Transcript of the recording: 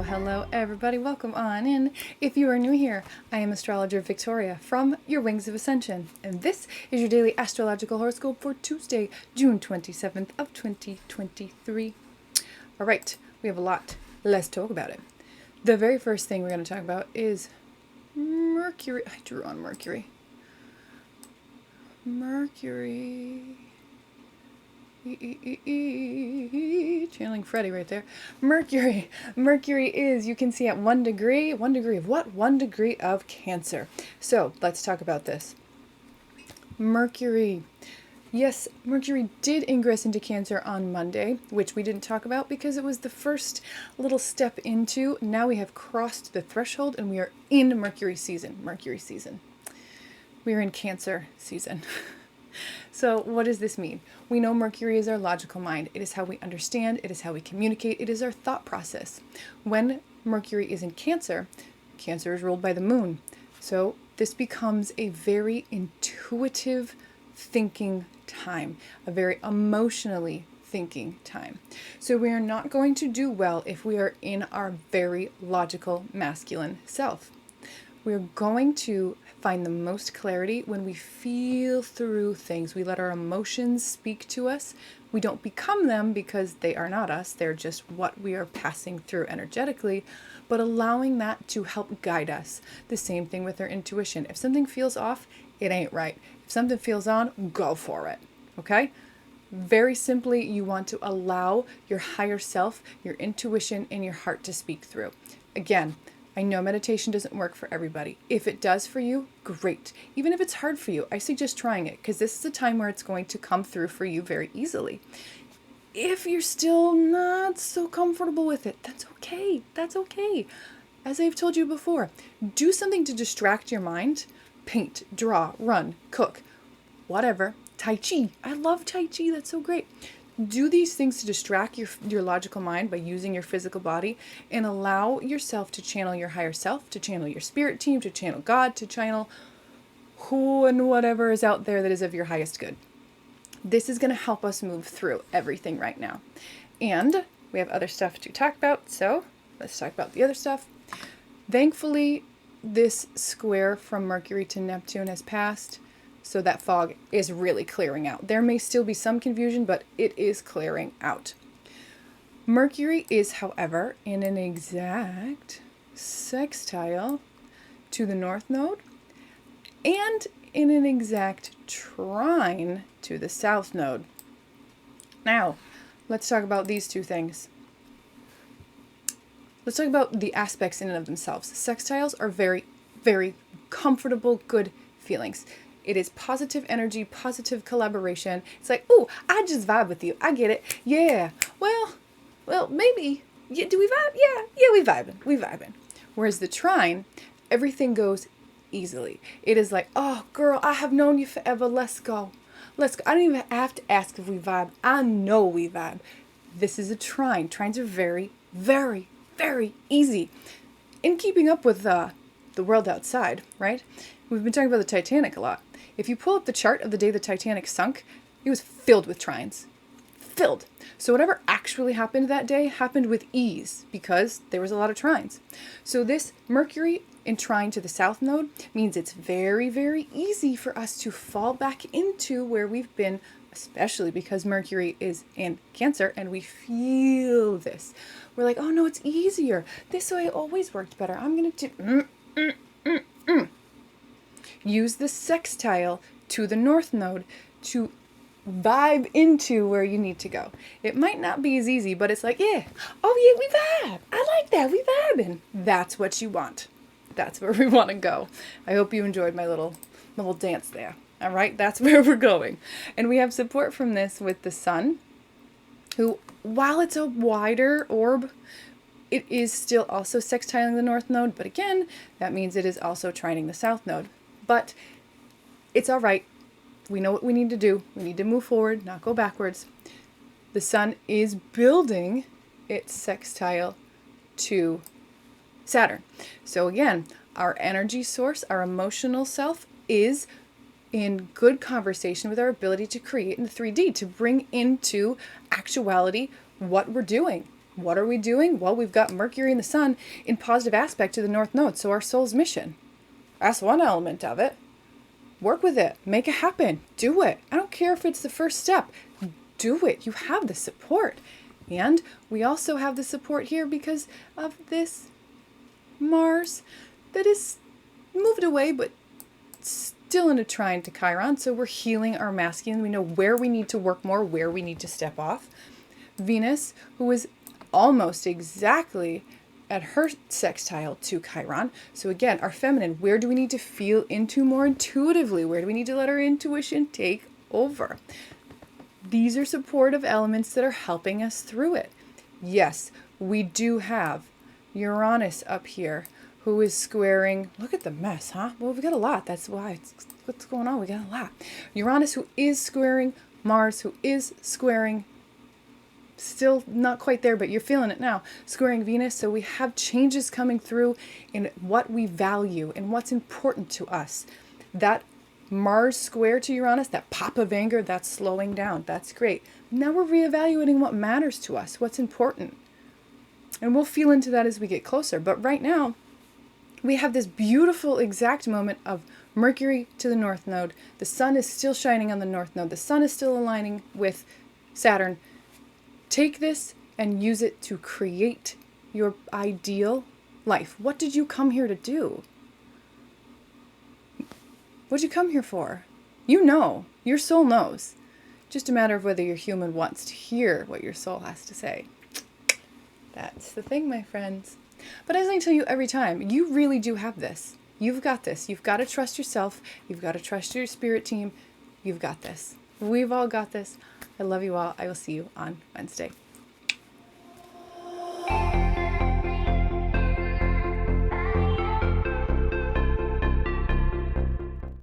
Hello, everybody. Welcome on in. If you are new here, I am Astrologer Victoria from Your Wings of Ascension, and this is your daily astrological horoscope for Tuesday, June 27th of 2023. All right, we have a lot. Let's talk about it. The very first thing we're going to talk about is Mercury. I drew on Mercury. Channeling Freddy right there. Mercury is, you can see, at 1 degree. 1 degree of what? 1 degree of Cancer. So let's talk about this. Mercury. Yes, Mercury did ingress into Cancer on Monday, which we didn't talk about because it was the first little step into. Now we have crossed the threshold and we are in Mercury season. We are in Cancer season. So what does this mean? We know Mercury is our logical mind. It is how we understand. It is how we communicate. It is our thought process. When Mercury is in Cancer, Cancer is ruled by the moon. So this becomes a very intuitive thinking time, a very emotionally thinking time. So we are not going to do well if we are in our very logical masculine self. We're going to find the most clarity when we feel through things. We let our emotions speak to us. We don't become them because they are not us. They're just what we are passing through energetically, but allowing that to help guide us. The same thing with our intuition. If something feels off, it ain't right. If something feels on, go for it. Okay? Very simply, you want to allow your higher self, your intuition, and your heart to speak through. Again, I know meditation doesn't work for everybody. If it does for you, great. Even if it's hard for you, I suggest trying it because this is a time where it's going to come through for you very easily. If you're still not so comfortable with it, that's okay. That's okay. As I've told you before, do something to distract your mind. Paint, draw, run, cook, whatever. Tai Chi. I love Tai Chi. That's so great. Do these things to distract your logical mind by using your physical body and allow yourself to channel your higher self, to channel your spirit team, to channel God, to channel who and whatever is out there that is of your highest good. This is going to help us move through everything right now. And we have other stuff to talk about, so let's talk about the other stuff. Thankfully, this square from Mercury to Neptune has passed. So that fog is really clearing out. There may still be some confusion, but it is clearing out. Mercury is, however, in an exact sextile to the North Node and in an exact trine to the South Node. Now, let's talk about these two things. Let's talk about the aspects in and of themselves. Sextiles are very, very comfortable, good feelings. It is positive energy, positive collaboration. It's like, oh, I just vibe with you. I get it. Yeah. Well, maybe. Yeah, do we vibe? Yeah, we vibing. Whereas the trine, everything goes easily. It is like, oh, girl, I have known you forever. Let's go. I don't even have to ask if we vibe. I know we vibe. This is a trine. Trines are very, very, very easy in keeping up with the world outside, right? We've been talking about the Titanic a lot. If you pull up the chart of the day the Titanic sunk, it was filled with trines. Filled. So whatever actually happened that day happened with ease because there was a lot of trines. So this Mercury in trine to the South Node means it's very, very easy for us to fall back into where we've been, especially because Mercury is in Cancer and we feel this. We're like, oh no, it's easier. This way always worked better. I'm going to do... Use the sextile to the North Node to vibe into where you need to go. It might not be as easy, but it's like, yeah, oh yeah, we vibe. I like that, we vibing. That's what you want. That's where we want to go. I hope you enjoyed my little dance there. All right, that's where we're going. And we have support from this with the sun, who, while it's a wider orb, it is still also sextiling the North Node, but again, that means it is also trining the South Node. But it's all right. We know what we need to do. We need to move forward, not go backwards. The sun is building its sextile to Saturn. So again, our energy source, our emotional self is in good conversation with our ability to create in the 3D, to bring into actuality what we're doing. What are we doing? Well, we've got Mercury and the Sun in positive aspect to the North Node, so our soul's mission. That's one element of it. Work with it. Make it happen. Do it. I don't care if it's the first step. Do it. You have the support. And we also have the support here because of this Mars that is moved away, but still in a trine to Chiron. So we're healing our masculine. We know where we need to work more, where we need to step off. Venus, who is almost exactly at her sextile to Chiron. So again, our feminine, where do we need to feel into more intuitively? Where do we need to let our intuition take over? These are supportive elements that are helping us through it. Yes, we do have Uranus up here who is squaring, look at the mess, huh? Well, we got a lot. That's why. What's going on? We got a lot. Uranus who is squaring Mars, who is squaring, still not quite there, but you're feeling it now, squaring Venus. So we have changes coming through in what we value and what's important to us. That Mars square to Uranus, that pop of anger, that's slowing down. That's great. Now we're reevaluating what matters to us, what's important. And we'll feel into that as we get closer. But right now, we have this beautiful exact moment of Mercury to the North Node. The Sun is still shining on the North Node. The Sun is still aligning with Saturn. Take this and use it to create your ideal life. What did you come here to do? What'd you come here for? You know. Your soul knows. Just a matter of whether your human wants to hear what your soul has to say. That's the thing, my friends. But as I tell you every time, you really do have this. You've got this. You've got to trust yourself. You've got to trust your spirit team. You've got this. We've all got this. I love you all. I will see you on Wednesday.